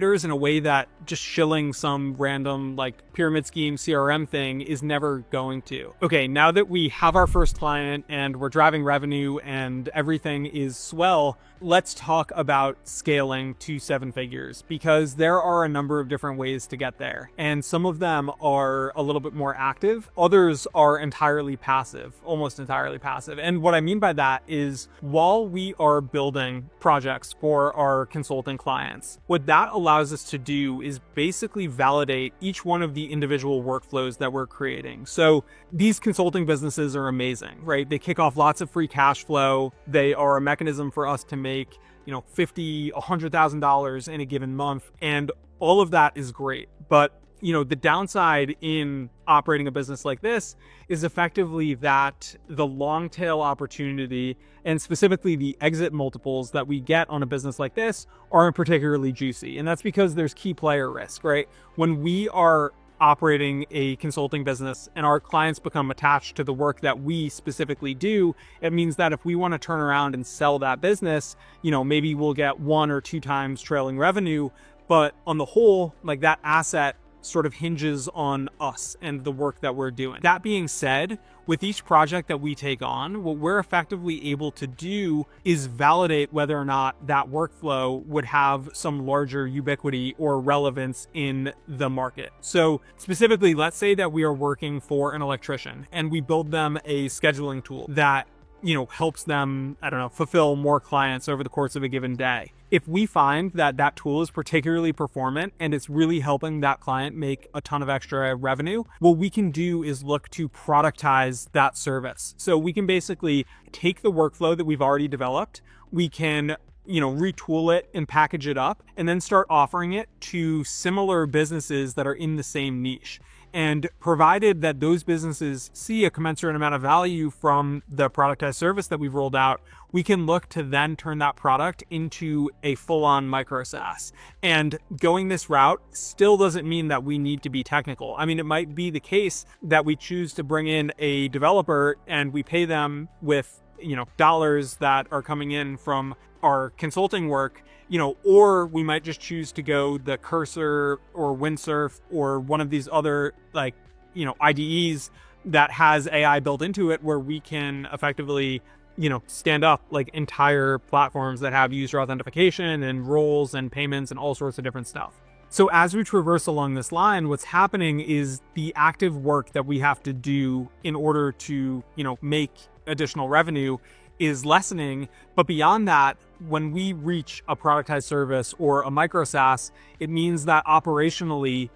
in a way that just shilling some random like pyramid scheme CRM thing is never going to. Okay, now that we have our first client and we're driving revenue and everything is swell, let's talk about scaling to 7 figures, because there are a number of different ways to get there. And some of them are a little bit more active. Others are entirely passive, almost entirely passive. And what I mean by that is while we are building projects for our consulting clients, what that allows us to do is basically validate each one of the individual workflows that we're creating. So these consulting businesses are amazing, right? They kick off lots of free cash flow. They are a mechanism for us to make, $50,000, $100,000 in a given month. And all of that is great. But the downside in operating a business like this is effectively that the long tail opportunity and specifically the exit multiples that we get on a business like this aren't particularly juicy. And that's because there's key player risk, right? When we are operating a consulting business and our clients become attached to the work that we specifically do, it means that if we want to turn around and sell that business, maybe we'll get 1 or 2 times trailing revenue. But on the whole, like that asset sort of hinges on us and the work that we're doing. That being said, with each project that we take on, what we're effectively able to do is validate whether or not that workflow would have some larger ubiquity or relevance in the market. So specifically, let's say that we are working for an electrician and we build them a scheduling tool that helps them, fulfill more clients over the course of a given day. If we find that that tool is particularly performant and it's really helping that client make a ton of extra revenue, what we can do is look to productize that service. So we can basically take the workflow that we've already developed, we can retool it and package it up, and then start offering it to similar businesses that are in the same niche. And provided that those businesses see a commensurate amount of value from the productized service that we've rolled out, we can look to then turn that product into a full-on micro SaaS. And going this route still doesn't mean that we need to be technical. I mean, it might be the case that we choose to bring in a developer and we pay them with dollars that are coming in from our consulting work, or we might just choose to go the Cursor or Windsurf or one of these other IDEs that has AI built into it, where we can effectively stand up like entire platforms that have user authentication and roles and payments and all sorts of different stuff. So as we traverse along this line, what's happening is the active work that we have to do in order to make additional revenue is lessening. But beyond that, when we reach a productized service or a micro SaaS, it means that operationally,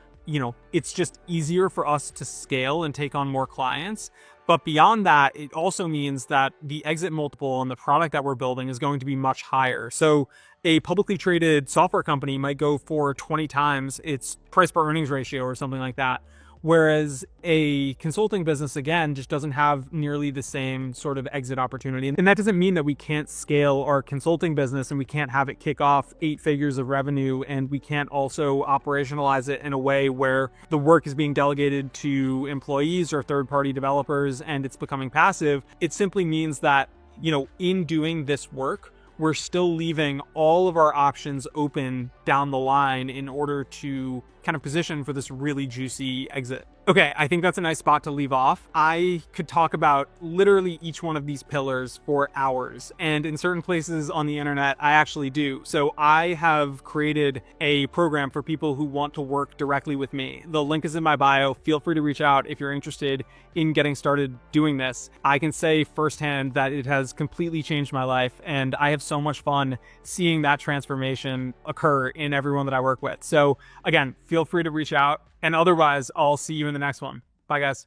it's just easier for us to scale and take on more clients. But beyond that, it also means that the exit multiple on the product that we're building is going to be much higher. So a publicly traded software company might go for 20 times its price per earnings ratio or something like that. Whereas a consulting business, again, just doesn't have nearly the same sort of exit opportunity. And that doesn't mean that we can't scale our consulting business and we can't have it kick off 8 figures of revenue, and we can't also operationalize it in a way where the work is being delegated to employees or third-party developers and it's becoming passive. It simply means that, in doing this work, we're still leaving all of our options open down the line in order to kind of position for this really juicy exit. Okay, I think that's a nice spot to leave off. I could talk about literally each one of these pillars for hours, and in certain places on the internet, I actually do. So I have created a program for people who want to work directly with me. The link is in my bio. Feel free to reach out if you're interested in getting started doing this. I can say firsthand that it has completely changed my life, and I have so much fun seeing that transformation occur in everyone that I work with. So again, feel free to reach out. And otherwise, I'll see you in the next one. Bye, guys.